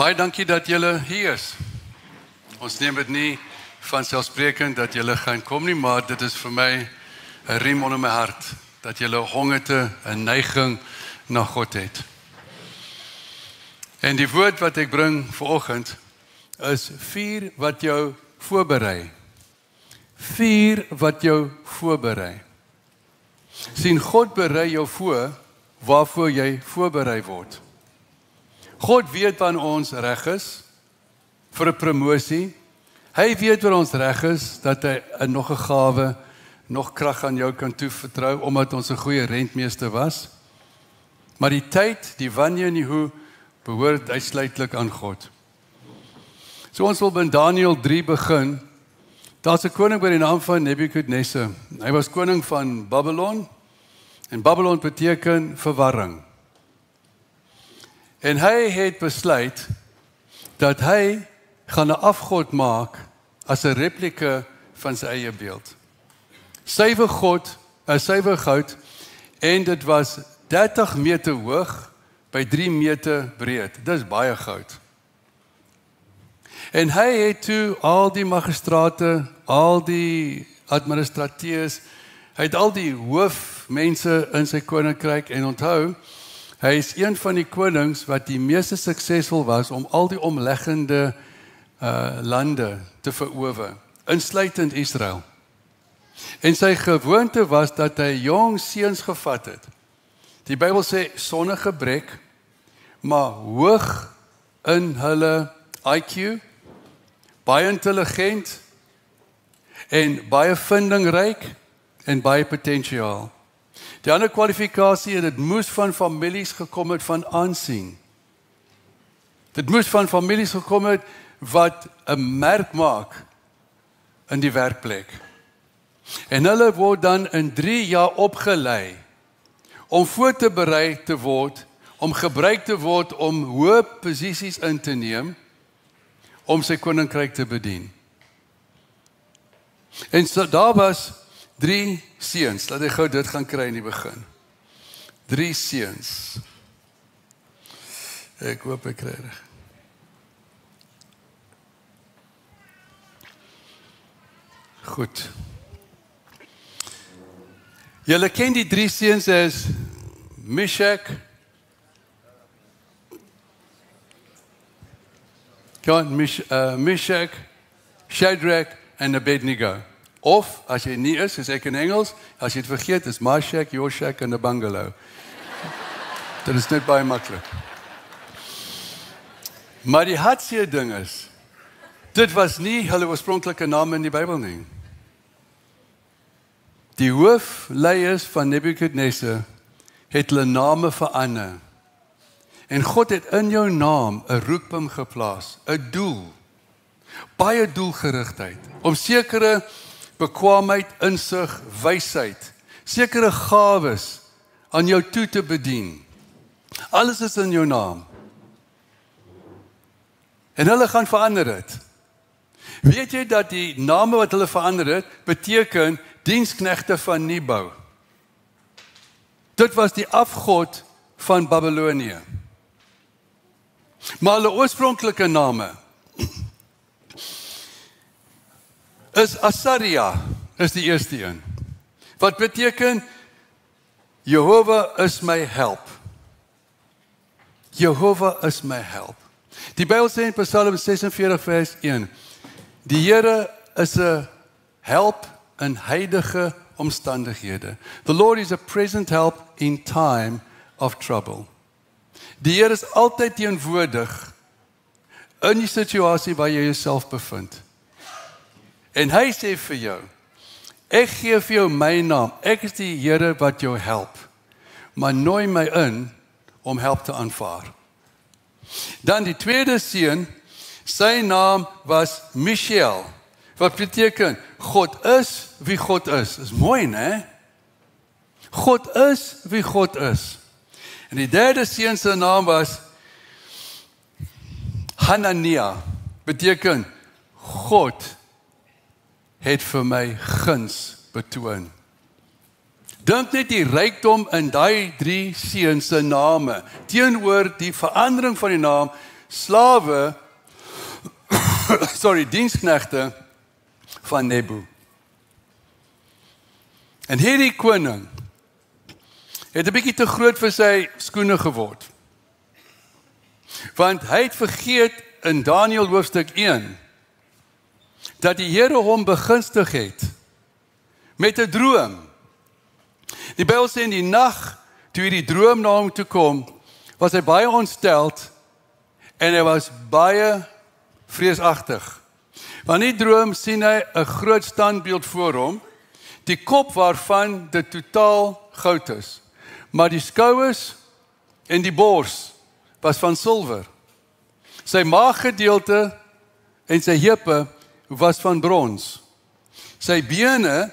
Baie dankie dat julle hier is. Ons neem dit nie vanselfsprekend dat julle gaan kom nie, maar dit is vir my 'n riem onder my hart, dat julle hongerte, 'n neiging na God het. En die woord wat ek bring vanoggend is 4 wat jou voorberei. 4 wat jou voorberei. Sien, God berei jou voor waarvoor jy voorberei word. God weet wanneer ons reg is vir 'n promosie. Hy weet wanneer ons reg is dat hy nog 'n gawe, nog krag aan jou kan toevertrou omdat ons 'n goeie rentmeester was. Maar die tyd, die wanneer en die hoe behoort uitsluitlik aan God. So ons wil by Daniël 3 begin. Daar's 'n koning by die naam van Nebukadnezar. Hy was koning van Babylon. En Babylon beteken verwarring. En hy het besluit dat hy gaan 'n afgod maak as 'n replika van sy eie beeld. Suiwer God, 'n suiwer goud, en dit was 30 meter hoog by 3 meter breed. Dis baie goud. En hy het toe al die magistrate, al die administrateurs, hy het al die hoofmense in sy koninkryk, en onthou, hy is een van die konings wat die meeste suksesvol was om al die omliggende lande te verower, insluitend Israel. En sy gewoonte was dat hy jong seuns gevat het. Die Bybel sê sonder gebrek, maar hoog in hulle IQ, baie intelligent en baie vindingryk en baie potensiaal. Die ander kwalifikasie, dit moes van families gekom het van aansien. Dit moes van families gekom het wat 'n merk maak in die werkplek. En hulle word dan in 3 jaar opgelei om voor te berei te word, om gebruik te word om hoë posisies in te neem, om sy koninkryk te bedien. En so daar was 3 seuns, laat ek gou dit gaan kry in die begin. 3 seuns. Ek hoop ek kry reg. Goed. Julle ken die 3 seuns as Meshach, Meshach, Shadrach en Abednego. Of, as jy nie is, soos ek in Engels, as jy het vergeet, is my shack, your shack en 'n bungalow. Dit is net baie maklik. Maar die hartseer ding is, dit was nie hulle oorspronklike name in die Bybel nie. Die hoofleiers van Nebukadnezar het hulle name verander. En God het in jou naam 'n roeping geplaas, 'n doel, baie doelgerigtheid, om sekere bekwaamheid, insig, wysheid, sekere gawes aan jou toe te bedien. Alles is in jou naam. En hulle gaan verander dit. Weet jy dat die name wat hulle verander het, beteken diensknegte van Nebo. Dit was die afgod van Babylonië. Maar hulle oorspronklike name is Asaria, is die eerste een. Wat beteken, Jehovah is my help. Jehovah is my help. Die Bybel sê in Psalm 46 vers 1, die Here is 'n help in huidige omstandighede. The Lord is a present help in time of trouble. Die Here is altyd teenwoordig in die situasie waar jy jouself bevind. En hy sê vir jou, ek gee vir jou my naam, ek is die Here wat jou help, maar nooi my in om help te aanvaar. Dan die tweede seun, sy naam was Mishael, wat beteken, God is wie God is. Is mooi, né? God is wie God is. En die derde seun se naam was Hanania, beteken, God het vir my guns betoon. Dink net die rykdom in daai 3 seuns se name teenoor die verandering van die naam slawe, diensknegte van Nebu. En hierdie koning het 'n bietjie te groot vir sy skoene geword. Want hy het vergeet in Daniël hoofstuk 1 dat die Here hom begunstig het met 'n droom. Die Bybel sê in die nag toe hierdie droom na hom toe kom, was hy baie ontsteld en hy was baie vreesagtig. Want in die droom sien hy 'n groot standbeeld voor hom, die kop waarvan dit totaal goud is, maar die skouers en die bors was van silwer. Sy maaggedeelte en sy heupe was van brons. Sy bene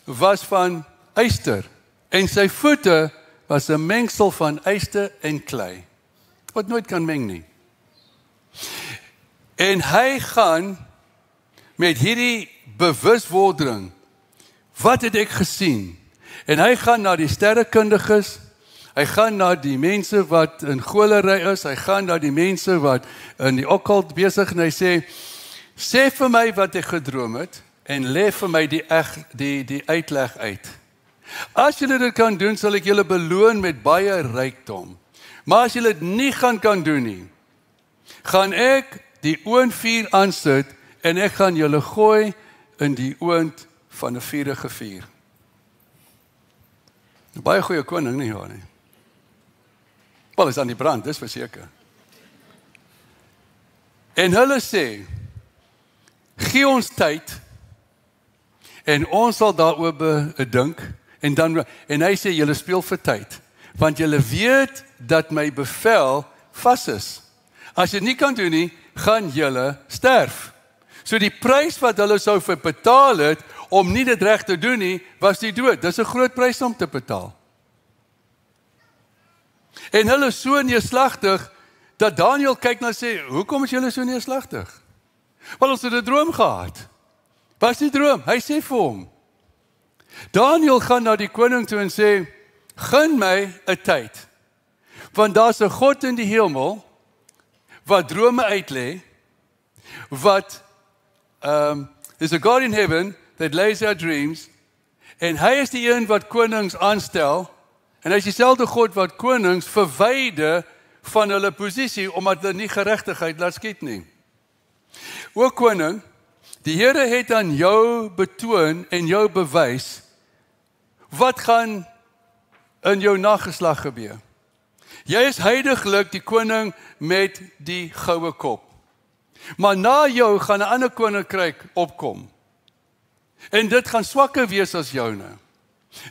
was van yster en sy voete was 'n mengsel van yster en klei, wat nooit kan meng nie. En hy gaan met hierdie bewuswording, wat het ek gesien? En hy gaan na die sterrekundiges, hy gaan na die mense wat in golery is, hy gaan na die mense wat in die occult besig en hy sê vir my wat ek gedroom het en lê vir my die uitleg uit. As julle dit kan doen, sal ek julle beloon met baie rykdom. Maar as julle dit nie kan doen nie, gaan ek die oondvuur aansit en ek gaan julle gooi in die oond van 'n vurige vuur. 'n Baie goeie koning nie hoor nie. Wel, is aan die brand, dis verseker. En hulle sê, gee ons tyd en ons sal daaroor dink en hy sê julle speel vir tyd, want julle weet dat my bevel vas is. As jy nie kan doen nie, gaan julle sterf. So die prys wat hulle sou vir betaal het om nie dit reg te doen nie, was die dood. Dis 'n groot prys om te betaal. En hulle is so neerslagtig dat Daniël kyk na sê, hoekom is julle so neerslagtig? Want ons het 'n droom gehad. Wat is die droom? Hy sê vir hom. Daniël gaan na die koning toe en sê, gun my 'n tyd. Want daar's 'n God in die hemel wat drome uitlê, wat there's a God in heaven that lays out dreams, en hy is die een wat konings aanstel, en hy is dieselfde God wat konings verwyder van hulle posisie, omdat hulle nie geregtigheid laat skied nie. O koning, die Here het aan jou betoon en jou bewys, wat gaan in jou nageslag gebeur. Jy is heiliglik die koning met die goue kop. Maar na jou gaan 'n ander koninkryk opkom. En dit gaan swakker wees as joune.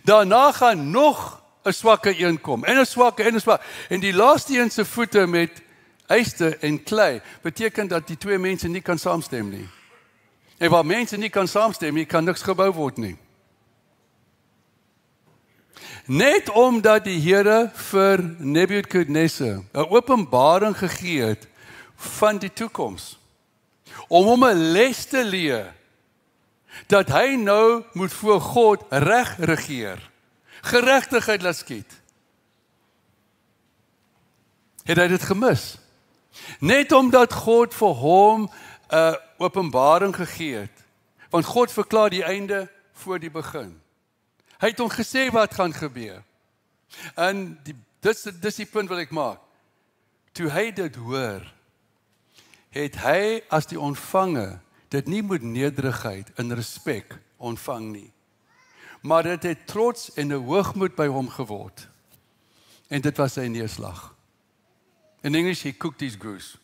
Daarna gaan nog 'n swakker een kom. En 'n swakker en 'n swak. En die laaste een se voete met yster en klei beteken dat die twee mense nie kan saamstem nie. En waar mense nie kan saamstem nie, kan niks gebou word nie. Net omdat die Here vir Nebukadnezar 'n openbaring gegee het van die toekoms, om hom 'n les te leer, dat hy nou moet voor God reg regeer, geregtigheid laat skied, het hy dit gemis. Net omdat God vir hom 'n openbaring gegee het, want God verklaar die einde voor die begin. Hy het hom gesê wat gaan gebeur. En dis die punt wat ek maak. Toe hy dit hoor, het hy as die ontvanger dit nie met nederigheid en respek ontvang nie. Maar dit het trots en 'n hoogmoed by hom geword. En dit was sy neerslag. In English, he cooked his goose.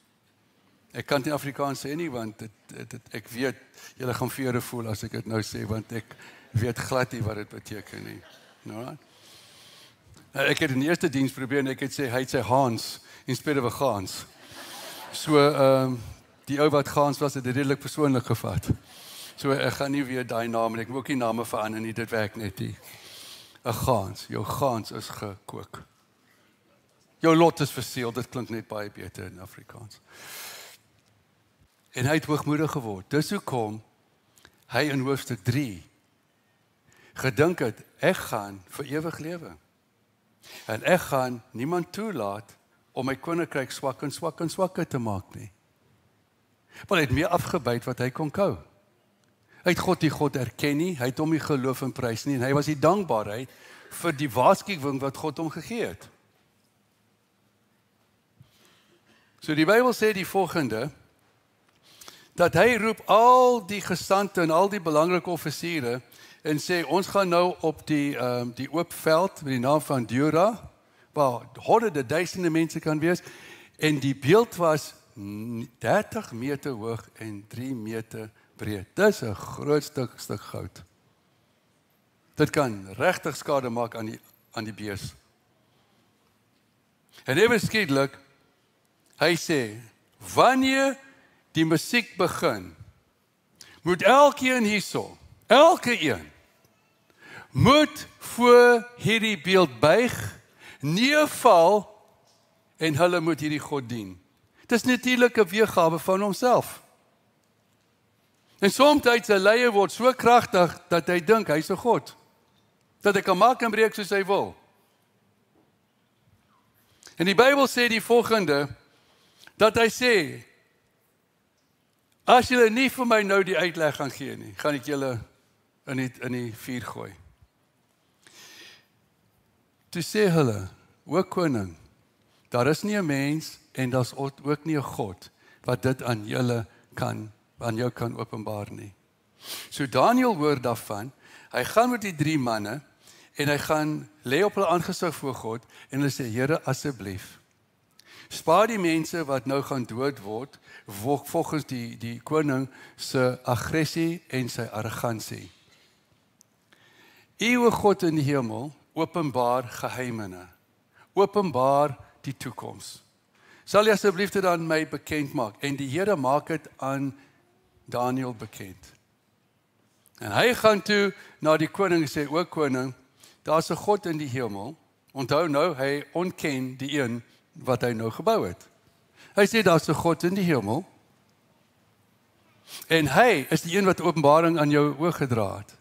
Ek kan nie Afrikaans sê nie, want ek weet, julle gaan vere voel as ek dit nou sê, want ek weet glad nie wat dit beteken nie. No? Ek het in die eerste diens probeer en ek het sê, hy het sy Hans, instead of 'n Gans. So, die ou wat Gans was, het dit redelik persoonlik gevat. So, ek gaan nie weer daai naam, en ek moet ook nie name verander nie, dit werk net nie. 'n Gans, jou Gans is gekook. Jou lot is verseël, dit klink net baie beter in Afrikaans. En hy het hoogmoedig geword. Dis hoekom hy in hoofstuk 3 gedink het, ek gaan vir ewig lewe. En ek gaan niemand toelaat om my koninkryk swak en swak en swakker te maak nie. Want hy het meer afgebyt wat hy kon kou. Hy het God die God erken nie, hy het hom nie geloof en prys nie, en hy was die dankbaarheid vir die waarskuwing wat God hom gegee het. So die Bybel sê die volgende, dat hy roep al die gesante en al die belangrike offisiere en sê, ons gaan nou op die oop veld met die naam van Dura, waar honderde duisende mense kan wees, en die beeld was 30 meter hoog en 3 meter breed. Dis 'n groot stuk goud. Dit kan regtig skade maak aan die bees. En ewe skielik, hy sê, wanneer die musiek begin, moet elkeen hierso, elke een, moet voor hierdie beeld buig, neerval, en hulle moet hierdie God dien. Dit is natuurlik 'n weergawe van homself. En soms sy leie word so kragtig, dat hy dink, hy is 'n God. Dat hy kan maak en breek soos hy wil. En die Bybel sê die volgende, dat hy sê, as julle nie vir my nou die uitleg gaan gee nie, gaan ek julle in die vuur gooi. Toe sê hulle, o koning, daar is nie 'n mens en daar's ook nie 'n God wat dit aan jou kan openbaar nie. So Daniël hoor daarvan, hy gaan met die 3 manne en hy gaan lê op hulle aangesig voor God en hulle sê, Here, asseblief, spaar die mense wat nou gaan dood word volgens die koning se aggressie en sy arrogansie. U God in die hemel, openbaar geheimene, openbaar die toekoms. Sal jy asseblief dit aan my bekend maak? En die Here maak dit aan Daniël bekend. En hy gaan toe na die koning en sê, o koning, daar's 'n God in die hemel. Onthou nou, hy ontken die een wat hy nou gebou het. Hy sê, daar's 'n God in die hemel. En hy is die een wat openbaring aan jou oorgedra het.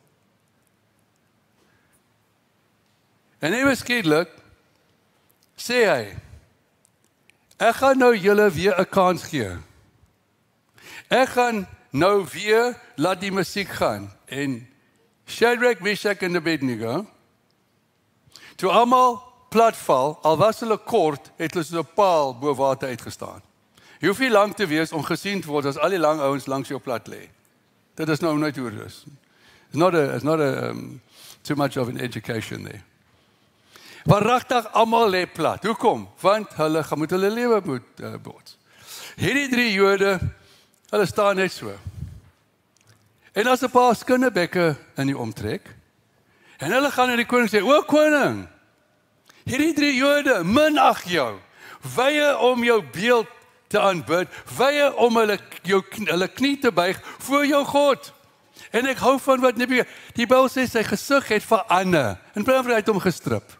En ewe skielik sê hy, ek gaan nou julle weer 'n kans gee. Ek gaan nou weer laat die musiek gaan. En Shadrach, Meshach en Abednego, toe almal platval, al was hulle kort, het hulle so 'n paal bo water uitgestaan. Jy hoef nie lank te wees om gesien te word as al die lang ouens langs jou plat lê. Dit is nou nooit hoe dit is. It's not too much of an education there. Waaragtig almal lê plat. Hoekom? Want hulle moet hulle lewe bots. Hierdie 3 Jode, hulle staan net so. En as 'n paar skinnebekke in die omtrek, en hulle gaan na die koning sê, o koning, hierdie 3 Jode minag jou, wye om jou beeld te aanbid, wye om hulle knie te buig voor jou God. En ek hou van wat die Bybel sê, sy gesig het verander, en plaas van hy het hom gestrip.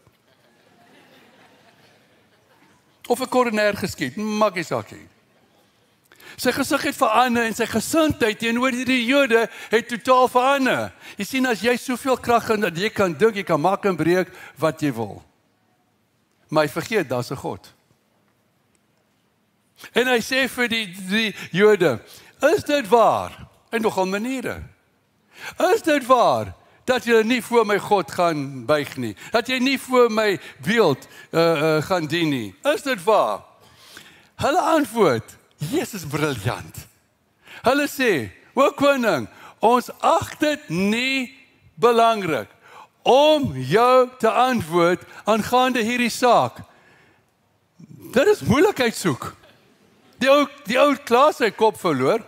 Of 'n koroner geskiet, maak nie saak nie. Sy gesig het verander en sy gesindheid teenoor die Jode het totaal verander. Jy sien, as jy soveel krag het dat jy kan dink, jy kan maak en breek wat jy wil. Maar hy vergeet, daar's 'n God. En hy sê vir die Jode, is dit waar? En nogal maniere. Is dit waar dat jy nie voor my God gaan buig nie? Dat jy nie voor my beeld gaan dien nie? Is dit waar? Hulle antwoord, Jesus, briljant. Hulle sê, o koning, ons ag dit nie belangrik om jou te antwoord aangaande hierdie saak. Dit is moeilikheid soek. Die ou klaar sy kop verloor.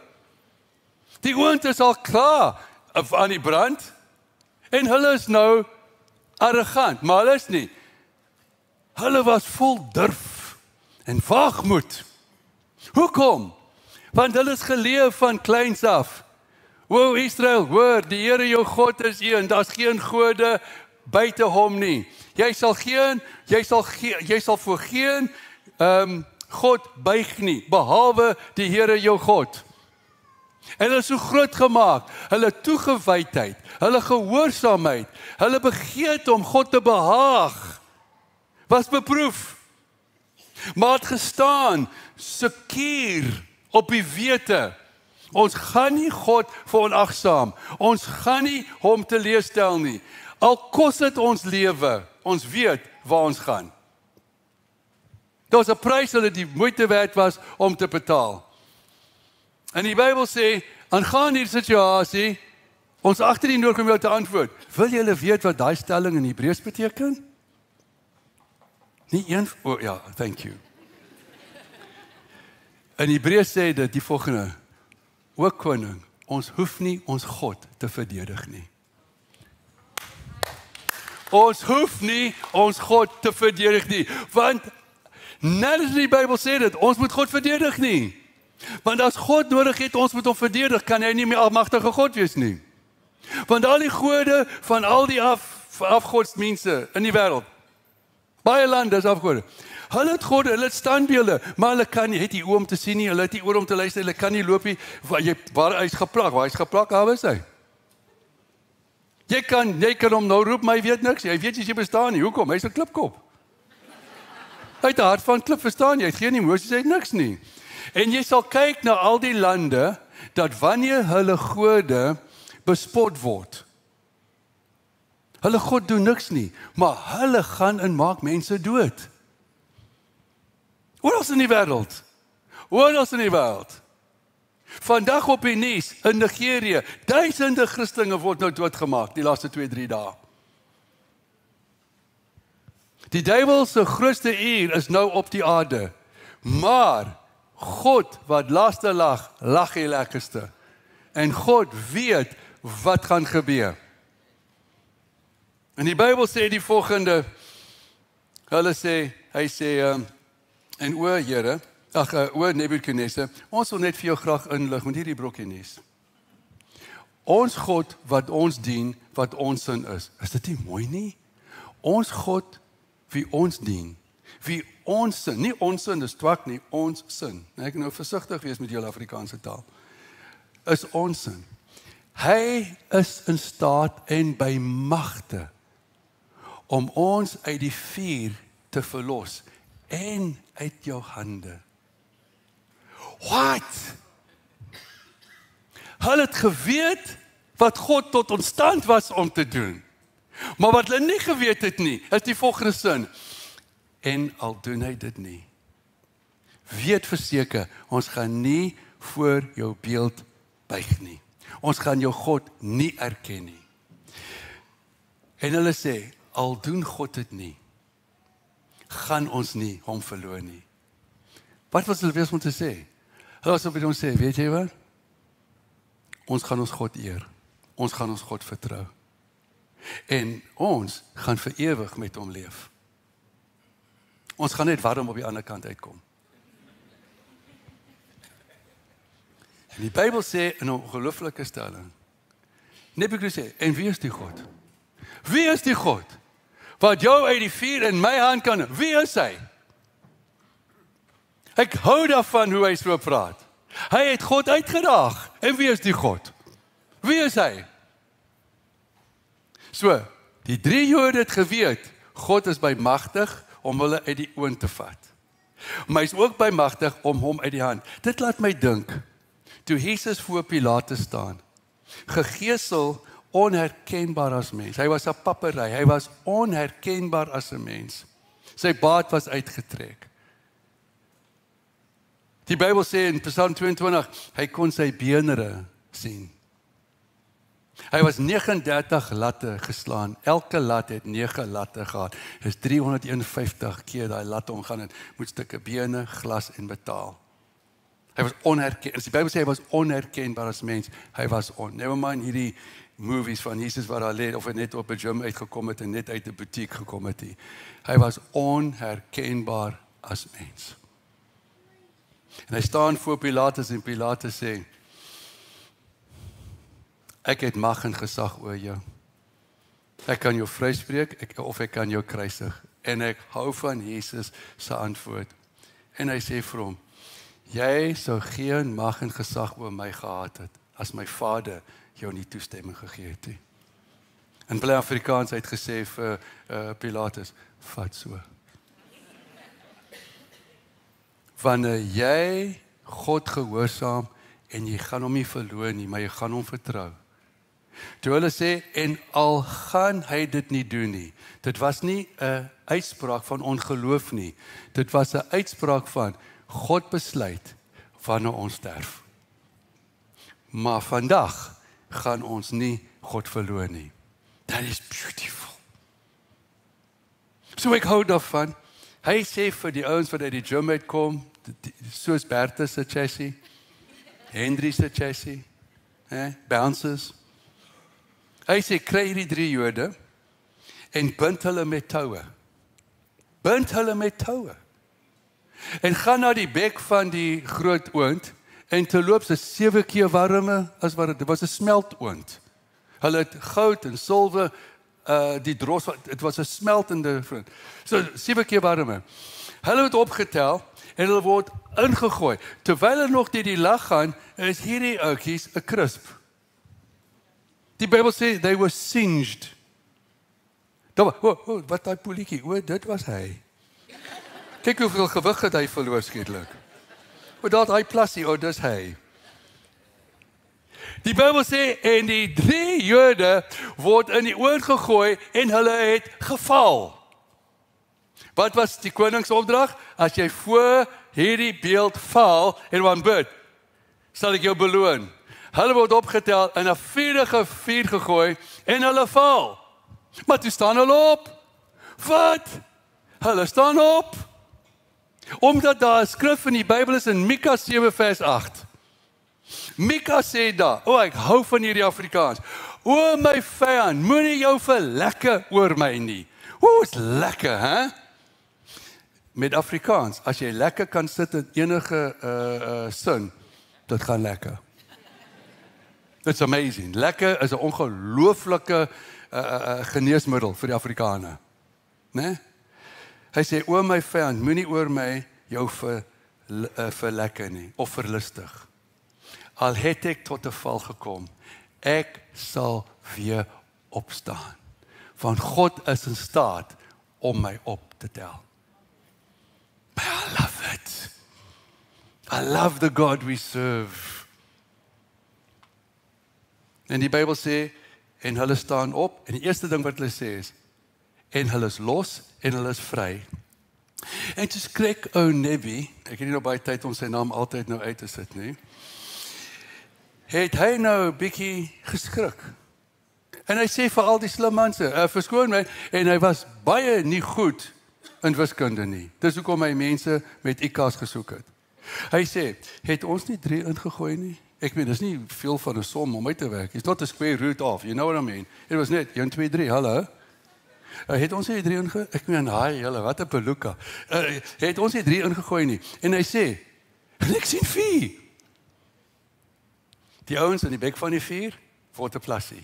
Die oond is al klaar aan die brand. En hulle is nou arrogant, maar hulle is nie. Hulle was vol durf en waagmoed. Hoekom? Want hulle is geleef van kleins af. O Israel, hoor, die Here jou God is een, daar's geen gode buite hom nie. Jy sal voor geen God buig nie, behalwe die Here jou God. En hulle is so groot gemaak, hulle toegewydheid, hulle gehoorsaamheid, hulle begeerte om God te behaag, was beproef. Maar het gestaan, seker, op die wete. Ons gaan nie God veronagsaam. Ons gaan nie hom teleurstel nie. Al kos dit ons lewe, ons weet waar ons gaan. Daar was 'n prys wat die moeite werd was om te betaal. En die Bybel sê, aangaande hierdie situasie, ons agter die nodig om jou te antwoord. Wil julle weet wat daai stelling in Hebreëus beteken? Nie een, ja, thank you. In Hebreëus sê dit die volgende, o koning, ons hoef nie ons God te verdedig nie. Ons hoef nie ons God te verdedig nie, want net as die Bybel sê dit, ons moet God verdedig nie. Want as God nodig het, ons moet hom verdedig, kan hy nie meer almagtige God wees nie. Want al die gode van al die afgodsmense in die wêreld, baie lande is afgode. Hulle het gode, hulle het standbeelde, maar hulle kan nie, het die oë om te sien nie, hulle het die oor om te luister, hulle kan nie loop nie, waar hy's geplak, daar is hy. Jy kan hom nou roep, maar hy weet niks, hy weet jy bestaan nie, hoekom? Hy's 'n klipkop. Hy het 'n hart van klip, verstaan jy, hy het geen emosies, hy het niks nie. En jy sal kyk na al die lande, dat wanneer hulle gode bespot word, hulle God doen niks nie, maar hulle gaan en maak mense dood. Oral in die wêreld. Oral in die wêreld. Vandag op die nuus in Nigerië, duisende Christene word nou doodgemaak die laaste 2-3 dae. Die duiwel se grootste uur is nou op die aarde. Maar God wat laaste lag die lekkerste. En God weet wat gaan gebeur. En die Bybel sê die volgende, hy sê, en o Here, o Nebukadnezar, ons wil net vir jou graag inlig met hierdie brokkie nuus. Ons God wat ons dien, wat ons sin is dit nie mooi nie? Ons God wie ons dien, wie ons sin, nie ons sin, dis twak nie, ons sin. Ek nou versigtig wees met julle Afrikaanse taal. Is ons sin. Hy is in staat en by magte om ons uit die vuur te verlos en uit jou hande. What? Hulle het geweet wat God tot ons stand was om te doen. Maar wat hulle nie geweet het nie, is die volgende sin. En al doen hy dit nie. Weet verseker, ons gaan nie voor jou beeld buig nie. Ons gaan jou God nie erken nie. En hulle sê, al doen God dit nie, gaan ons nie hom verloor nie. Wat was hulle wees om te sê? Hulle was op dit om te sê, weet jy wat? Ons gaan ons God eer. Ons gaan ons God vertrou. En ons gaan vir ewig met hom leef. Ons gaan net warm op die ander kant uitkom. En die Bybel sê in 'n ongelooflike stelling. Nebukadnezar sê, en wie is die God? Wie is die God? Wat jou uit die vuur in my hand kan, wie is hy? Ek hou daarvan hoe hy so praat. Hy het God uitgedaag. En wie is die God? Wie is hy? So, die 3 Jode het geweet, God is by magtig om hulle uit die oond te vat. Maar hy is ook by magtig om hom uit die hand. Dit laat my dink, toe Jesus voor Pilatus staan, gegeesel, onherkenbaar as mens. Hy was 'n pappery, hy was onherkenbaar as 'n mens. Sy baard was uitgetrek. Die Bybel sê in Psalm 22, hy kon sy beenere sien. Hy was 39 latte geslaan. Elke lat het 9 latte gehad. Dis 351 keer daai lat omgaan het met stukke bene, glas en metaal. Hy was onherkenbaar. Die Bybel sê hy was onherkenbaar as mens. Hy was never mind hierdie movies van Jesus wat daar lê of hy net op 'n gym uitgekom het en net uit 'n butiek gekom het. Hy was onherkenbaar as mens. En hy staan voor Pilatus en Pilatus sê, ek het mag en gesag oor jou. Ek kan jou vryspreek of ek kan jou kruisig. En ek hou van Jesus se antwoord. En hy sê vir hom, jy sou geen mag en gesag oor my gehad het as my Vader jou nie toestemming gegee het nie. In bly Afrikaans het gesê vir Pilatus, vat so. wanneer jy God gehoorsaam en jy gaan hom nie verloor nie, maar jy gaan hom vertrou. Toe hulle sê, en al gaan hy dit nie doen nie, dit was nie 'n uitspraak van ongeloof nie, dit was 'n uitspraak van God besluit wanneer ons sterf. Maar vandag gaan ons nie God verloor nie. That is beautiful. So ek hou daarvan. Hy sê vir die ouens wat uit die gym uitkom, soos Bertha se chassis, Henry se chassis, bouncers. Hy sê, kry hierdie 3 Jode en bind hulle met toue. Bind hulle met toue. En gaan na die bek van die groot oond en terloops is 7 keer warmer as wat dit was 'n smeltoond. Hulle het goud en silwer, die dros, dit was 'n smeltende vriend. So 7 keer warmer. Hulle het opgetel en hulle word ingegooi. Terwyl hulle nog deur die lag gaan, is hierdie ouetjies 'n crisp. Die Bybel sê they were singed. Wat daai polietjie, dit was hy. Kyk hoeveel gewig het hy verloor skielik. Dat hy plassie, dis hy. Die Bybel sê, en die 3 Jode word in die oond gegooi en hulle het geval. Wat was die koningsopdrag? As jy voor hierdie beeld val en aanbid, sal ek jou beloon. Hulle word opgetel en 'n vuurige vuur gegooi en hulle val. Maar toe staan hulle op. Wat? Hulle staan op. Omdat daar 'n skrif in die Bybel is in Mika 7 vers 8. Mika sê daar, ek hou van hierdie Afrikaans. O my vyand, moenie jou verlekker oor my nie. Is lekker, hè? Met Afrikaans, as jy lekker kan sit in enige sin, dit gaan lekker. It's amazing. Lekker is 'n ongelooflike geneesmiddel vir die Afrikaner. Né? Hy sê, o my vyand, moenie oor my jou verlekker nie, of verlustig. Al het ek tot 'n val gekom, ek sal weer opstaan. Want God is in staat om my op te tel. But I love it. I love the God we serve. En die Bybel sê, en hulle staan op, en die eerste ding wat hulle sê is, en hulle is los, en hulle is vry. En toe skrik ou Nebby, ek het nie nou baie tyd om sy naam altyd nou uit te sit nie, het hy nou 'n bietjie geskrik. En hy sê vir al die slim mense, verskoon my, en hy was baie nie goed in wiskunde nie. Dis hoekom hy mense met IQ's gesoek het. Hy sê, het ons nie 3 ingegooi nie? Ek meen, dis nie veel van 'n som om uit te werk. It's not a square root of, you know what I mean? It was net 1, 2, 3, hallo? Het ons nie 3 ingegooi? Ek meen, julle, wat 'n beluka. Het ons nie 3 ingegooi nie? En hy sê, en ek sien 4. Die ouens in die bek van die 4 word 'n plassie.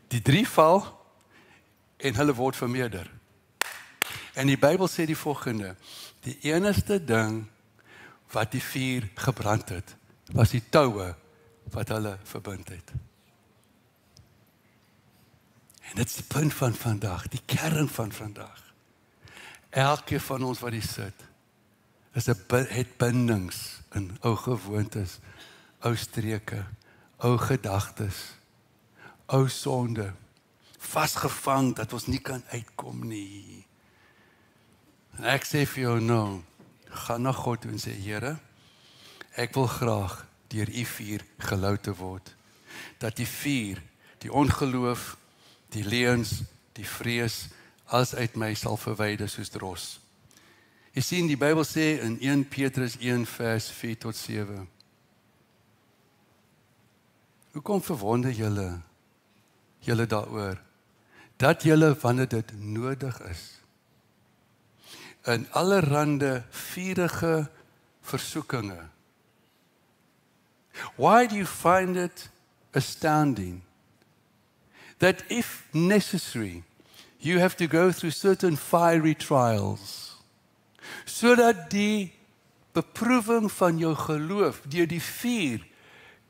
Die 3 val en hulle word vermeerder. En die Bybel sê die volgende, die enigste ding wat die 4 gebrand het, was die toue wat hulle verbind het. En dit is die punt van vandag, die kern van vandag. Elke van ons wat hier sit, het bindings in ou gewoontes, ou streke, ou gedagtes, ou sonde, vasgevang dat ons nie kan uitkom nie. En ek sê vir jou nou, gaan na God toe en sê, Here, ek wil graag deur U vuur gelou te word. Dat die vuur, die ongeloof, die leuns, die vrees, alles uit my sal verwyder soos dros. Jy sien, die Bybel sê in 1 Petrus 1 vers 4 tot 7. Hoekom verwonder julle daaroor? Dat julle, wanneer dit nodig is, in allerhande vurige versoekinge. Why do you find it astounding that if necessary, you have to go through certain fiery trials, sodat die beproewing van jou geloof deur die vuur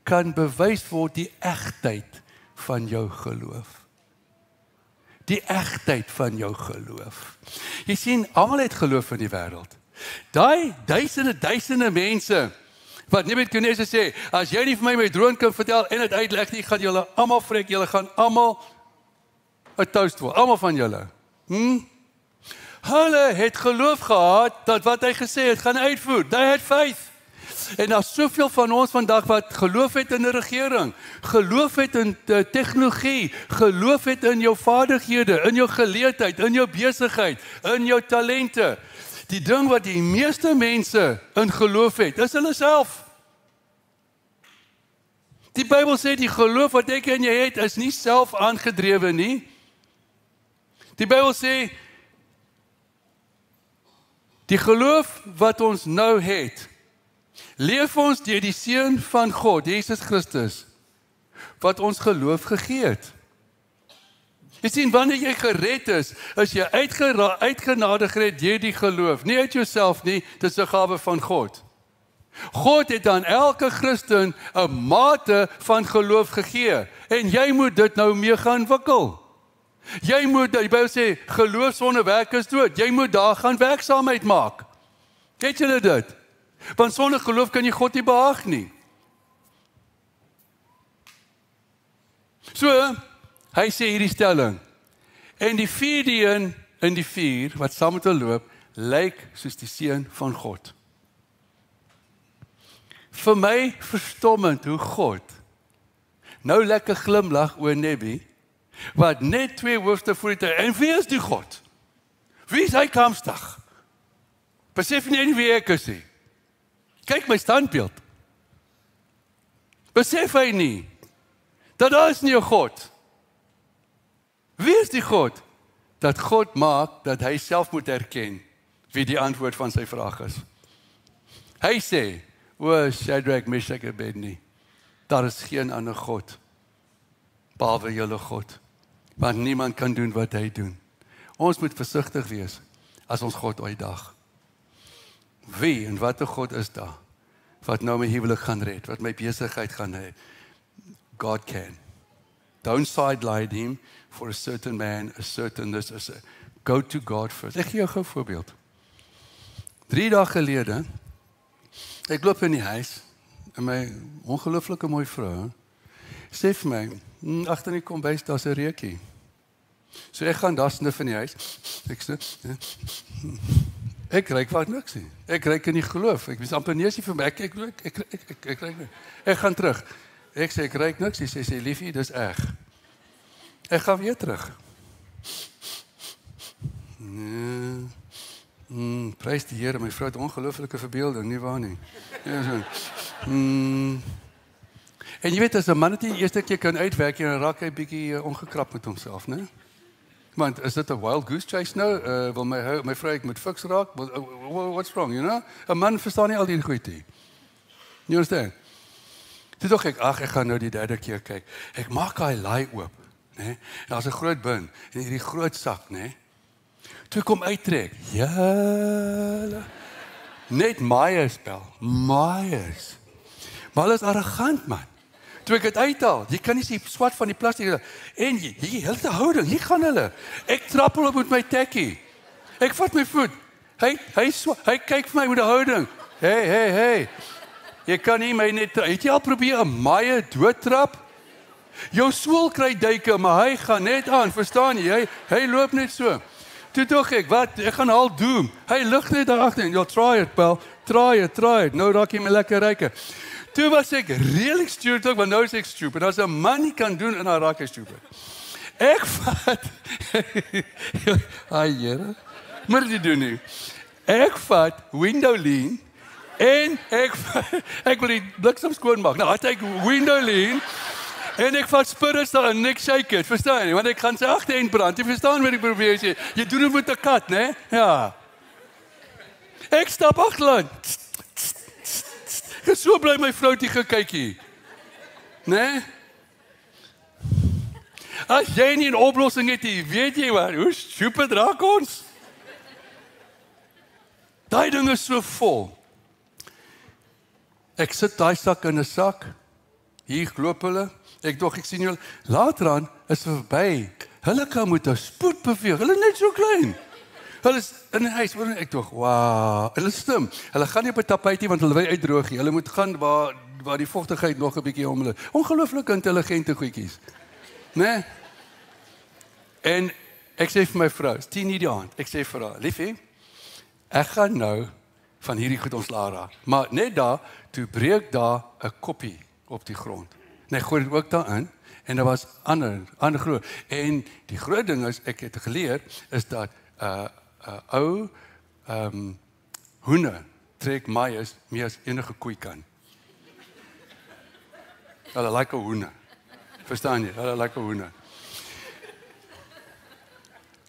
kan bewys word die egtheid van jou geloof. Die egtheid van jou geloof. Jy sien, almal het geloof in die wêreld. Daai duisende mense, wat Nebukadnezar sê, as jy nie vir my droom kan vertel en dit uitleg nie, gaan julle almal vrek, julle gaan almal 'n toast word, almal van julle. Hulle het geloof gehad dat wat hy gesê het gaan uitvoer. They had faith. En daar's soveel van ons vandag wat geloof het in 'n regering, geloof het in tegnologie, geloof het in jou vaardighede, in jou geleerdheid, in jou besigheid, in jou talente. Die ding wat die meeste mense in geloof het, is hulle self. Die Bybel sê die geloof wat ek en jy het, is nie self aangedrewe nie. Die Bybel sê die geloof wat ons nou het, leef ons deur die Seun van God, Jesus Christus, wat ons geloof gegee het. Jy sien, wanneer jy gered is jy uitgenade gered deur die geloof, nie uit jouself nie, dit is 'n gawe van God. God het aan elke Christen 'n mate van geloof gegee, en jy moet dit nou mee gaan wikkel. Jy moet, die Bybel sê, geloof sonder werk is dood. Jy moet daar gaan werksaamheid maak. Weet julle dit? Want sonder geloof kan jy God nie behaag nie. So, hy sê hierdie stelling, en die vierde een in die 4, wat saam met hulle loop, lyk soos die Seun van God. Vir my verstommend hoe God nou lekker glimlag oor Nebby, wat net 2 hoofde voor die en wie is die God? Wie is hy kamstig? Besef nie wie ek is nie. Kyk my standbeeld. Besef hy nie, dat daar is nie 'n God. Wie is die God? Dat God maak, dat hy self moet erken, wie die antwoord van sy vraag is. Hy sê, o Shadrach, Meshach en Abednego, daar is geen ander God, behalwe julle God, want niemand kan doen wat hy doen. Ons moet versigtig wees, as ons God uitdag. Wie en wat 'n God is daar, wat nou my huwelik gaan red, wat my besigheid gaan red? God can. Don't sideline him for a certain man, a certain this, go to God first. Ek gee jou 'n voorbeeld. 3 dae gelede, ek loop in die huis, en my ongelooflike mooi vrou, sê vir my, agter in die kombuis, daar's 'n reukie. So ek gaan daar snif in die huis, ek ruik wat niks nie. Ek ruik in die geloof. Ek was amper neusie vir my. Ek ruik nie. Ek gaan terug. Ek sê ek ruik niks. Sy sê liefie, dis reg. Ek gaan weer terug. Prys die Here, my vrou het ongelooflike verbeelding, nie waar nie? Ja, so. En jy weet, as 'n man dit die eerste keer kan uitwerk, dan raak hy bietjie ongekrap met homself, né? Want is dit 'n wild goose chase nou? Wil my vrou ek moet fiks raak? What's wrong, you know? 'n Man verstaan nie al die goed nie. You understand? Toe dink ek, ek gaan nou die 3de keer kyk. Ek maak daai laai oop, né? Daar's 'n groot bin en hierdie groot sak, né? Toe kom uittrek. Ja. Net Myers spel. Myers. Maar hulle is arrogant, man. Toe ek dit uithaal, jy kan nie sien swart van die plastiek en jy hele houding, hier gaan hulle. Ek trappel op met my tekkie. Ek vat my voet. Hy kyk vir my met 'n houding. Hey. Jy kan nie my net, het jy al probeer 'n maaie doodtrap? Jou sool kry duike, maar hy gaan net aan, verstaan jy? Hy loop net so. Toe dink ek, wat? Ek gaan al doen. Hy lig net daar agter en jy try it, pal. Try it. Nou raak jy my lekker ryke. Toe was ek really stupid, want nou is ek stupid. As 'n man nie kan doen, en dan raak hy stupid. Ek vat, Here, moet jy doen nie. Ek vat window lean, en ek wil die bliksem skoon maak. Nou, het ek window lean, en ek vat spirits daar en ek shake it, verstaan jy? Want ek gaan sy agterend brand, jy verstaan wat ek probeer sê. Jy doen dit met 'n kat, né? Ja. Ek stap agterland. Ek so bly my vrou die gekykie. Né? As jy nie 'n oplossing het, weet jy wat? Hoe stupid raak ons? Daai ding is so vol. Ek sit daai sak in 'n sak. Hier loop hulle. Ek sien julle. Later aan is verby. Hulle kan met 'n spoed beweeg. Hulle net so klein. Hulle is in die huis, hoor ek tog, wow, hulle is slim. Hulle gaan nie op 'n tapijtie want hulle wil uitdroog nie. Hulle moet gaan waar die vochtigheid nog 'n bietjie om hulle. Ongelooflik intelligente goedjies. Né? En ek sê vir my vrou, 10:00 die aand, ek sê vir haar, liefie, ek gaan nou van hierdie goed ontslae raak. Maar net daar, toe breek daar 'n koppie op die grond. En ek gooi dit ook daarin en daar was ander groot. En die groot ding is, ek het geleer, is dat ou hoene trek maaiers meer as enige koei kan. Hulle like hoene. Verstaan jy? Hulle like hoene.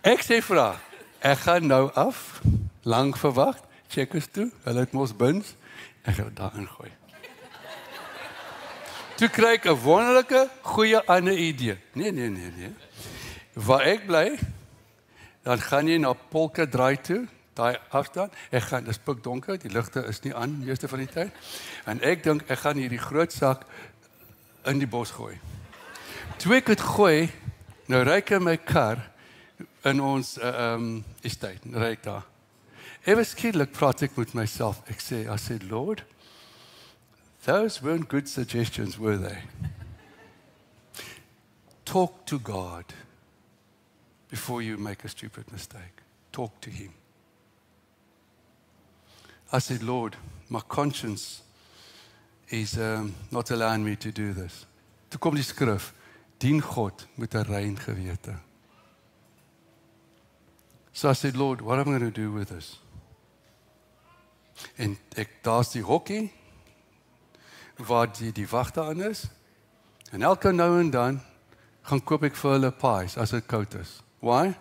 Ek sê vir haar, ek gaan nou af, lang verwag, checkers toe, hulle het mos bins, ek gaan daarin gooi. Toe kry ek 'n wonderlike, goeie ander idee. Nee. Waar ek bly, dan gaan jy na Polka draai toe, daai afstand, ek gaan, dis pikdonker, die ligte is nie aan meeste van die tyd, en ek dink, ek gaan hierdie groot sak in die bos gooi. Toe ek het gooi, nou ry ek in my kar, in ons estate, ry ek daar. Ewe skielik praat ek met myself, I said, Lord, those weren't good suggestions, were they? Talk to God before you make a stupid mistake. Talk to Him. I said, Lord, my conscience is not allowing me to do this. Toe kom die skrif, dien God met 'n rein gewete. So I said, Lord, what am I going to do with this? En daar's die hokkie, waar die wagte aan is, en elke nou en dan, gaan koop ek vir hulle pies, as dit koud is. Why?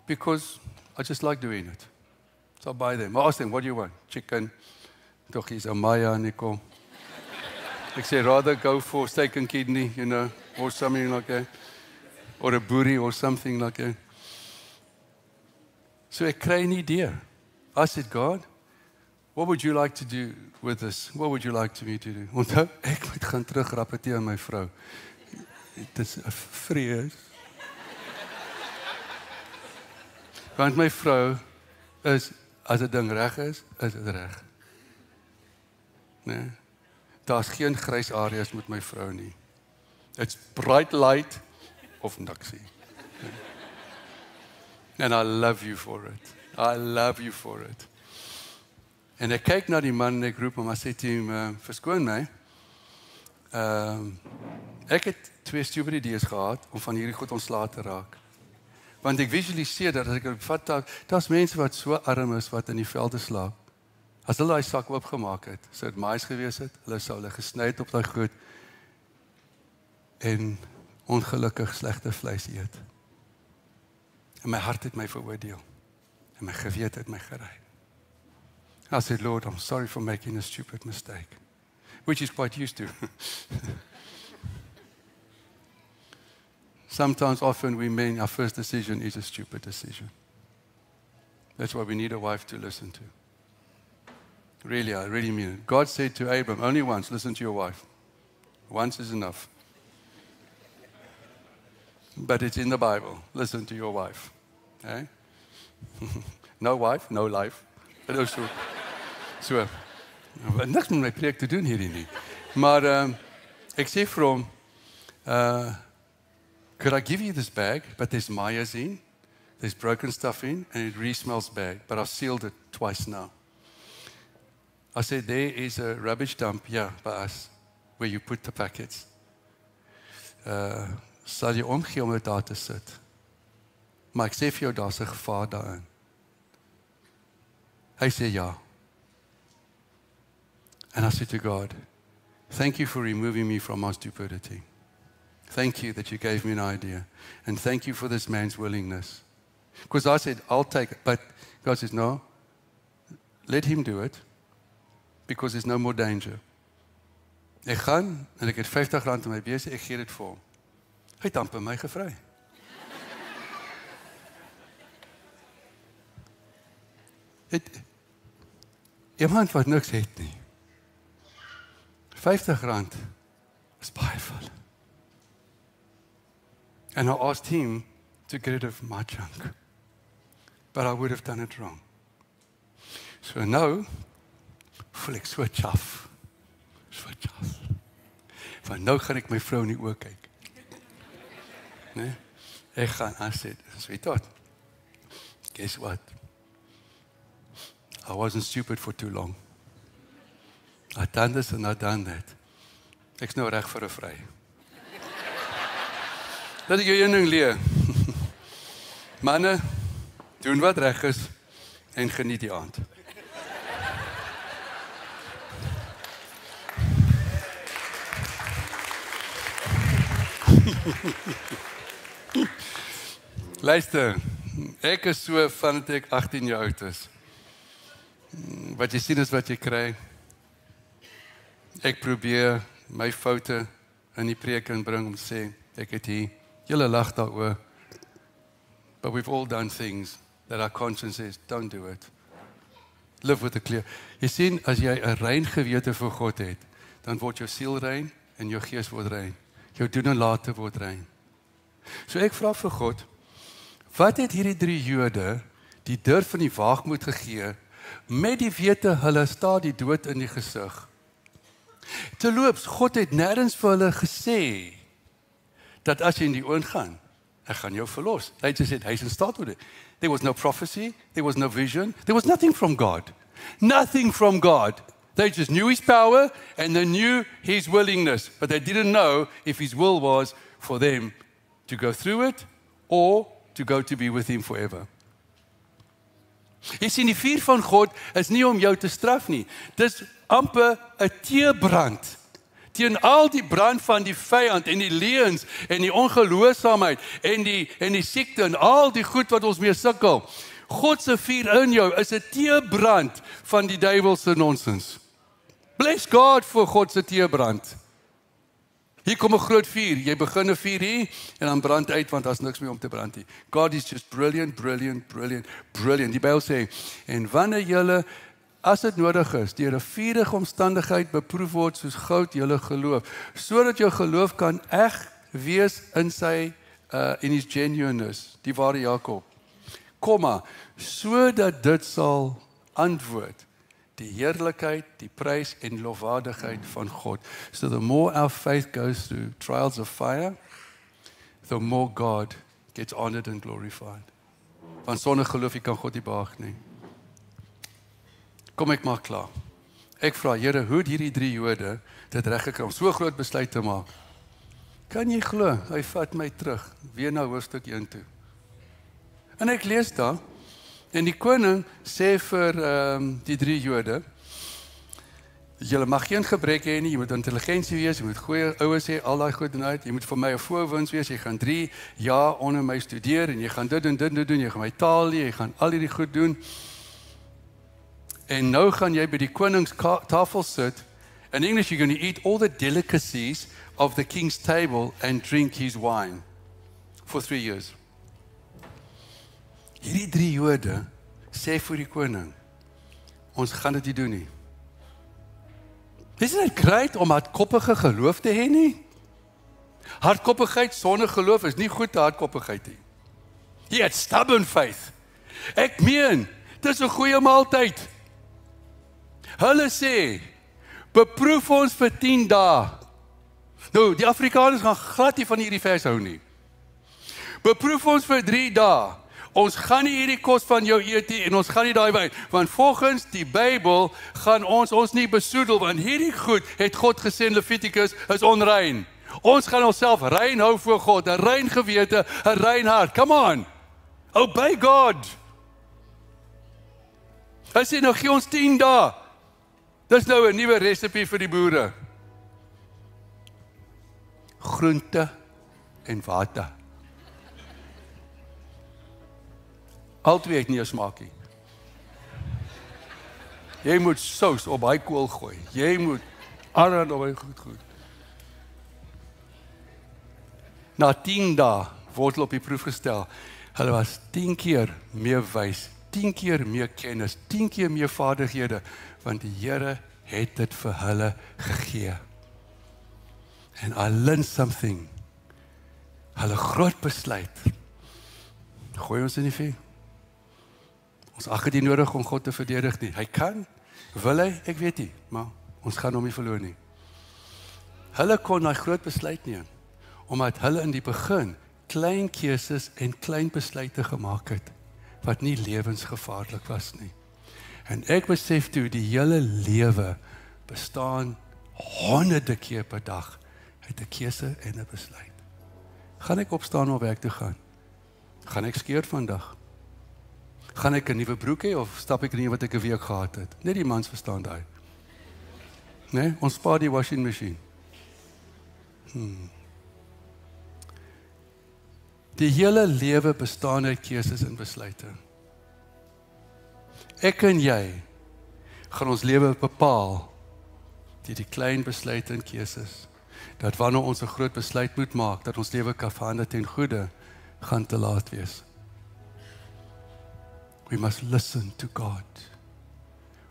Because I just like doing it. So I buy them. I ask them, what do you want? Chicken. Toch is Amaya, Nicole. Ek say, rather go for steak and kidney, or something like that. Or a boerie, or something like that. So ek kry 'n idee. I said, God, what would you like to do with this? What would you like me to do? Onthou, ek moet gaan terug rapporteer aan my vrou. Dit is 'n vrees. Want my vrou is, as 'n ding reg is dit reg. Nee. Daar's geen grys areas met my vrou nie. It's bright light of niksie. And I love you for it. I love you for it. En ek kyk na die man en ek roep hom, ek sê teen hom, verskoon my. Ek het 2 stupid idees gehad om van hierdie goed ontslae te raak. Want ek visualiseer dat as ek vat, daar's mense wat so arm is wat in die velde slaap. As hulle daai sak oopgemaak het, sou dit mais gewees het, hulle sou hulle gesny het op daai goed en ongelukkig slegte vleis eet. En my hart het my veroordeel. En my gewete het my gery. I said, Lord, I'm sorry for making a stupid mistake, which is quite used to. Sometimes, often, we mean our first decision is a stupid decision. That's why we need a wife to listen to. Really, I really mean it. God said to Abram, only once, listen to your wife. Once is enough. But it's in the Bible. Listen to your wife. Eh? No wife, no life. So, niks met my preek te doen hierdie nie. Maar ek sê vir hom, could I give you this bag, but there's mayas in, there's broken stuff in, and it really smells bad, but I've sealed it twice now. I said, there is a rubbish dump here by us, where you put the packets. Sal jy omgee om dit daar te sit? Maar ek sê vir jou, daar's 'n gevaar daarin. Hy sê ja. And I said to God, thank you for removing me from my stupidity. Thank you that you gave me an idea. And thank you for this man's willingness. Because I said, I'll take it. But God says, no, let him do it. Because there's no more danger. Ek gaan, en ek het R50 in my bese, ek gee dit vir hom. Hy het amper my gevry. Iemand wat niks het nie. R50 is baie veel. And I asked him to get rid of my junk. but I would have done it wrong. So nou voel ek so chaff. So chaff. Want nou gaan ek my vrou in die oë kyk. Nee? Ek gaan aansê, weet wat? Guess what? I wasn't stupid for too long. I've done this and I've done that. Ek's nou reg vir 'n vry. Dat ek jou een ding leer. Manne, doen wat reg is en geniet die aand. Luister, ek is so van dat ek 18 jaar oud is. Wat jy sien is wat jy kry. Ek probeer my foute in die preek inbring om te sê, ek het hier, julle lag daaroor. But we've all done things that our conscience says, don't do it. Live with a clear. Jy sien, as jy 'n rein gewete vir God het, dan word jou siel rein en jou gees word rein. Jou doen en late word rein. So ek vra vir God, wat het hierdie 3 Jode die durf van die waagmoed gegee, met die wete hulle staar die dood in die gesig? Terloops, God het nêrens vir hulle gesê, dat as jy in die oond gaan, ek gaan jou verlos. Hy het gesê, hy is in staat tot dit. There was no prophecy, there was no vision, there was nothing from God. Nothing from God. They just knew his power and they knew his willingness, but they didn't know if his will was for them to go through it or to go to be with him forever. Jy sien, die vuur van God is nie om jou te straf nie. Dis amper 'n teebrand teen al die brand van die vyand en die leuns en die ongehoorsaamheid en die siekte en al die goed wat ons mee sukkel. God se vuur in jou is 'n teebrand van die duiwelse nonsens. Bless God vir God se teebrand. Hier kom 'n groot vuur. Jy begin 'n vuur hier en dan brand uit want daar's niks meer om te brand nie. God is just brilliant, brilliant, brilliant, brilliant. Die Bybel sê, en wanneer julle as dit nodig is, deur 'n vuurige omstandigheid beproef word soos goud julle geloof, sodat jou geloof kan eg wees in sy in his genuineness, die ware Jakob. Komma, sodat dit sal antwoord die heerlikheid, die prys en lofwaardigheid van God. So the more our faith goes through trials of fire, the more God gets honored and glorified. Want sonder geloof jy kan God nie behaag nie. Kom ek maak klaar. Ek vra, Here, hoe het hierdie 3 Jode dit reg gekry om so groot besluit te maak? Kan jy glo, hy vat my terug, weer na hoofstuk 1 toe. En ek lees daar, en die koning sê vir die 3 Jode, julle mag geen gebrek hê nie, jy moet intelligensie wees, jy moet goeie ouers hê, al daai goed en uit, jy moet vir my 'n voorwins wees, jy gaan 3 jaar onder my studeer, en jy gaan dit doen, jy gaan my taal leer, jy gaan al hierdie goed doen, en nou gaan jy by die koningstafel sit, in English you're going to eat all the delicacies of the king's table and drink his wine for 3 years. Hierdie 3 Jode sê vir die koning, ons gaan dit nie doen nie. Isn't it great om hardkoppige geloof te hê nie? Hardkoppigheid sonder geloof is nie goed hardkoppigheid nie. Jy het stubborn faith. Ek meen, dis 'n goeie maaltyd. Hulle sê, beproef ons vir 10 dae. Nou, die Afrikaners gaan glad nie van hierdie vers hou nie. Beproef ons vir 3 dae. Ons gaan nie hierdie kos van jou eet nie en ons gaan nie daai wyn, want volgens die Bybel gaan ons nie besoedel, want hierdie goed het God gesê in Levitikus is onrein. Ons gaan onsself rein hou voor God, 'n rein gewete, 'n rein hart. Come on. Obey God. Hy sê nou gee ons 10 dae. Dis nou 'n nuwe resepie vir die boere. Groente en water. Altwee het nie 'n smaakie. Jy moet sous op daai kool gooi. Jy moet arend op hy goed. Na 10 dae word hulle op die proef gestel. Hulle was 10 keer meer wys, 10 keer meer kennis, 10 keer meer vaardighede, want die Here het dit vir hulle gegee. And I learned something. Hulle groot besluit. Gooi ons in die vuur. Ons ag dit nie nodig om God te verdedig nie. Hy kan, wil hy, ek weet nie, maar ons gaan hom nie verloor nie. Hulle kon daai groot besluit neem, omdat hulle in die begin klein keuses en klein besluite gemaak het, wat nie lewensgevaarlik was nie. En ek besef toe, die hele lewe bestaan honderde keer per dag uit 'n keuse en 'n besluit. Gaan ek opstaan om werk toe gaan? Gaan ek skeur vandag? Gaan ek 'n nuwe broek hê of stap ek in die wat ek 'n week gehad het? Net die mans verstaan daai. Nee, ons spaar die washing machine. Die hele lewe bestaan uit keuses en besluite. Ek en jy gaan ons lewe bepaal deur die klein besluite en keuses. Dat wanneer ons 'n groot besluit moet maak, dat ons lewe kan verander ten goeie, gaan te laat wees. We must listen to God.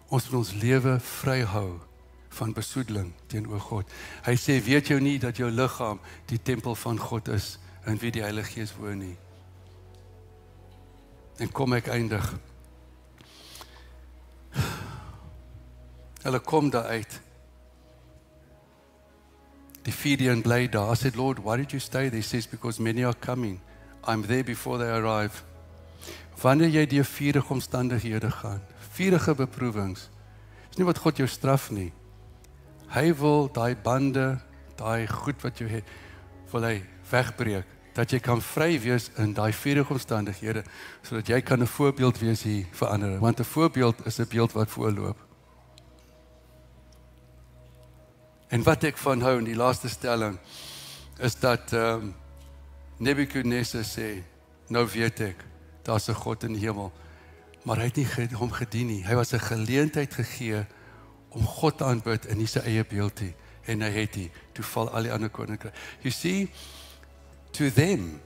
Ons moet ons lewe vry hou van besoedeling teenoor God. Hy sê, weet jou nie dat jou liggaam die tempel van God is, in wie die Heilige Gees woon nie. En kom ek eindig. Hulle kom daar uit. Die 4 bly daar. I said, Lord, why did you stay there? He says, because many are coming. I'm there before they arrive. Wanneer jy deur vuurige omstandighede gaan, vuurige beproewings, is nie wat God jou straf nie. Hy wil daai bande, daai goed wat jy het, wil hy wegbreek, dat jy kan vry wees in daai vuurige omstandighede, sodat jy kan 'n voorbeeld wees hier vir ander, want 'n voorbeeld is 'n beeld wat voorloop. En wat ek van hou in die laaste stelling, is dat Nebukadnezar sê, nou weet ek, daar's 'n God in die hemel, maar hy het nie hom gedien nie. Hy was 'n geleentheid gegee om God te aanbid in sy eie beeld nie, en hy het nie, toe val al die ander koninkryke. You see, to them,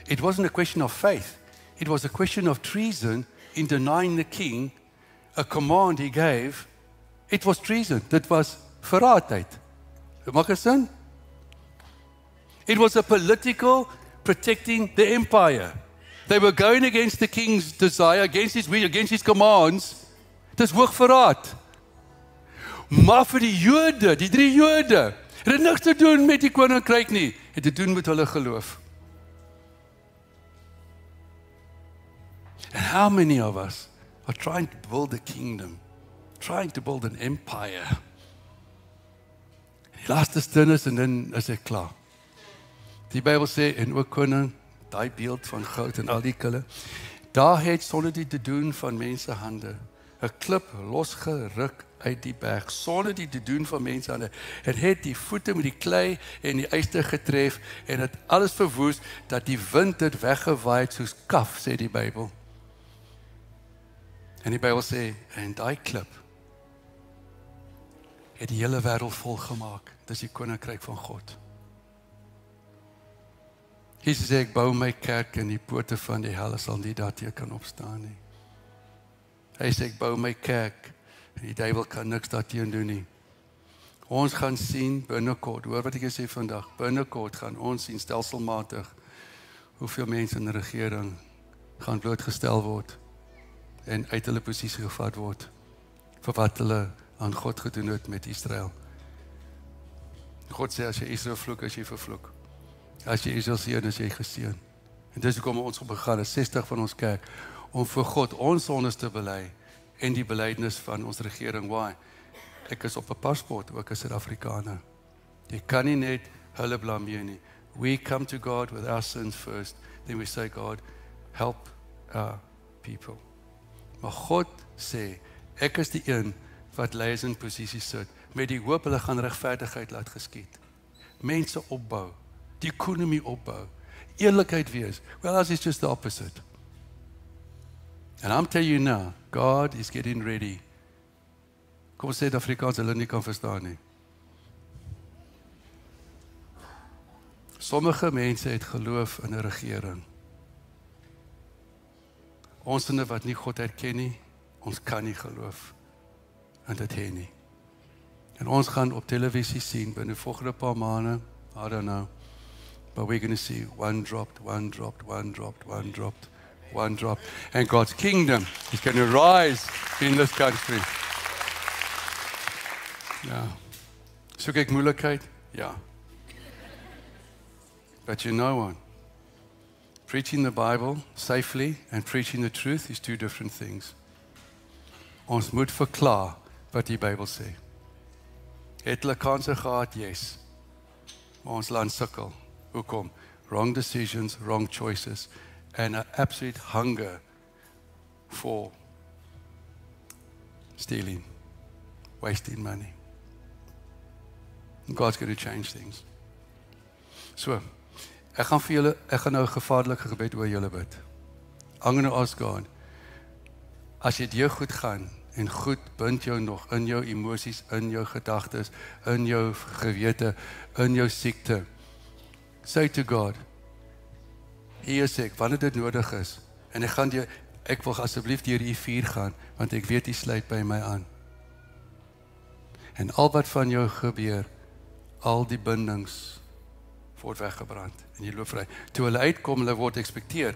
it wasn't a question of faith, it was a question of treason in denying the king a command he gave. It was treason, dit was verraadheid. Maak dit sin? It was a political protecting the empire. They were going against the king's desire, against his will, against his commands. Dis hoogverraad. Maar vir die Jode, die 3 Jode, het niks te doen met die koninkryk nie, het te doen met hulle geloof. And how many of us are trying to build a kingdom, trying to build an empire? Die laaste stinnes en dan is ek klaar. Die Bybel sê, en ook koning, daai beeld van goud en al die kulle, daar het sonder die te doen van mense hande, 'n klip losgeruk uit die berg, sonder die te doen van mense hande, het die voete met die klei en die yster getref, en het alles verwoes, dat die wind dit weggewaai het soos kaf, sê die Bybel. En die Bybel sê, en daai klip, het die hele wêreld volgemaak, dis die koninkryk van God. Jesus sê, ek bou my kerk en die poorte van die hel sal nie daarteë kan opstaan nie. Hy sê, ek bou my kerk en die duiwel kan niks daarteen doen nie. Ons gaan sien binnekort, hoor wat ek sê vandag, binnekort gaan ons sien stelselmatig hoeveel mense in die regering gaan blootgestel word en uit hulle posisie gevat word vir wat hulle aan God gedoen het met Israel. God sê, as jy Israel vloek, as jy vervloek. As jy Israel seën, is jy geseën. En dis hoekom ons op begaan is 60 van ons kerk, om vir God ons sondes te bely, en die belydenis van ons regering. Why? Ek is op 'n paspoort, ook as Suid-Afrikaner. Jy kan nie net hulle blameer nie. We come to God with our sins first, then we say, God, help our people. Maar God sê, ek is die een wat leiers in posisie sit, met die hoop hulle gaan regverdigheid laat geskied. Mense opbou, die ekonomie opbou, eerlikheid wees. Well, as it's just the opposite. And I'm telling you now, God is getting ready. Kom ons sê dat Afrikaans hulle nie kan verstaan nie. Sommige mense het geloof in 'n regering. Ons wat nie God herken nie, ons kan nie geloof in dit hê nie. En ons gaan op televisie sien binne volgende paar maande, I don't know, but we're going to see one dropped, one dropped, one dropped, one dropped, one drop. And God's kingdom is going to rise in this country. Ja. Soek ek moeilikheid? Ja. But you know what? Preaching the Bible safely and preaching the truth is two different things. Ons moet verklaar wat die Bybel sê. Het hulle kanse gehad? Yes. Maar ons land sukkel. Hoekom? Wrong decisions, wrong choices, and an absolute hunger for stealing, wasting money. And God's going to change things. So, ek gaan nou 'n gevaarlike gebed oor julle bid. I'm going to ask God, as dit jou goed gaan, en goed bind jou nog in jou emosies, in jou gedagtes, in jou gewete, in jou siekte. Say to God, hier is ek, wanneer dit nodig is, en ek wil asseblief deur die vuur gaan, want ek weet die sluit by my aan. En al wat van jou gebeur, al die bindings word weggebrand, en jy loop vry. Toe hulle uitkom, hulle word expecteer,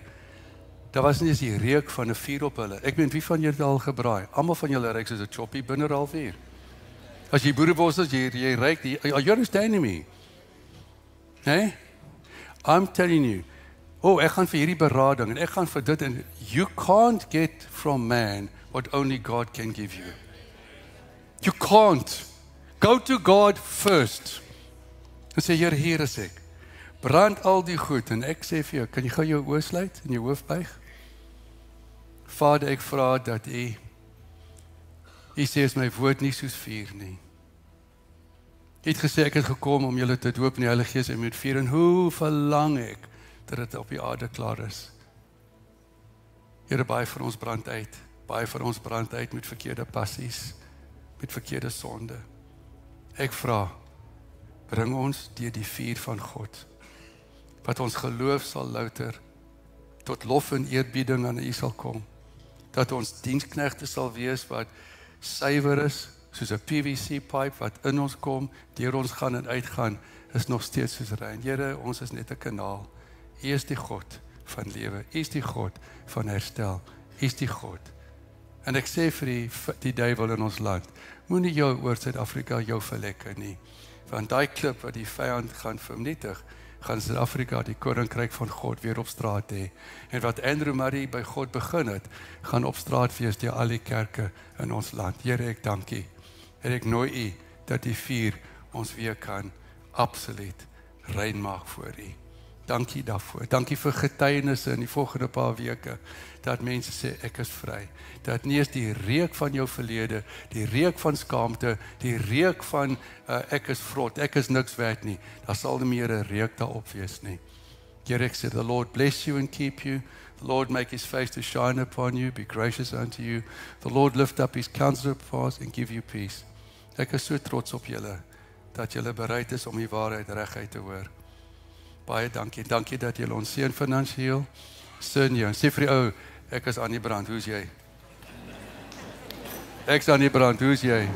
daar was nie eens die reuk van 'n vuur op hulle. Ek weet wie van julle al gebraai. Almal van julle ruik soos 'n choppie binne 'n halfuur. As jy boerebos is, jy ruik die, are you understanding me? Nee? I'm telling you, ek gaan vir hierdie berading, en ek gaan vir dit, en you can't get from man what only God can give you. You can't. Go to God first. En sê, Here, hier is ek. Brand al die goed, en ek sê vir jou, kan jy gou jou oë sluit en jou hoof buig? Vader, ek vra dat U sê is my woord nie soos vuur nie. U het gesê ek het gekom om julle te doop in die Heilige Gees en met vuur, en hoe verlang ek dat dit op die aarde klaar is. Here, baie van ons brand uit. Baie van ons brand uit met verkeerde passies, met verkeerde sonde. Ek vra, bring ons deur die vuur van God, wat ons geloof sal louter, tot lof en eerbieding aan U sal kom, dat ons diensknegte sal wees wat suiwer is, soos 'n PVC pipe wat in ons kom, deur ons gaan en uitgaan, is nog steeds soos rein. Here, ons is net 'n kanaal. U is die God van lewe, U is die God van herstel, U is die God. En ek sê vir die duiwel in ons land, moenie jou oor Suid-Afrika jou verlekker nie, want daai klip wat die vyand gaan vernietig, gaan Suid-Afrika die koninkryk van God weer op straat hê. En wat Andrew Murray by God begin het, gaan op straat wees deur al die kerke in ons land. Here, ek dank U. Here, ek nooi U dat die vuur ons weer kan absoluut rein maak voor U. Dankie daarvoor. Dankie vir getuienisse in die volgende paar weke, dat mense sê, ek is vry. Dat nie eens die reuk van jou verlede, die reuk van skaamte, die reuk van ek is vrot, ek is niks werd nie, daar sal nie meer 'n reuk daarop wees nie. Here, ek sê, the Lord bless you and keep you. The Lord make His face to shine upon you, be gracious unto you. The Lord lift up His countenance and give you peace. Ek is so trots op julle, dat julle bereid is om die waarheid reguit te hoor. Baie dankie. Dankie dat julle ons seën finansiëel. Seën jou. Sê vir die ou, ek is aan die brand, hoe's jy? Ek is aan die brand, hoe's jy?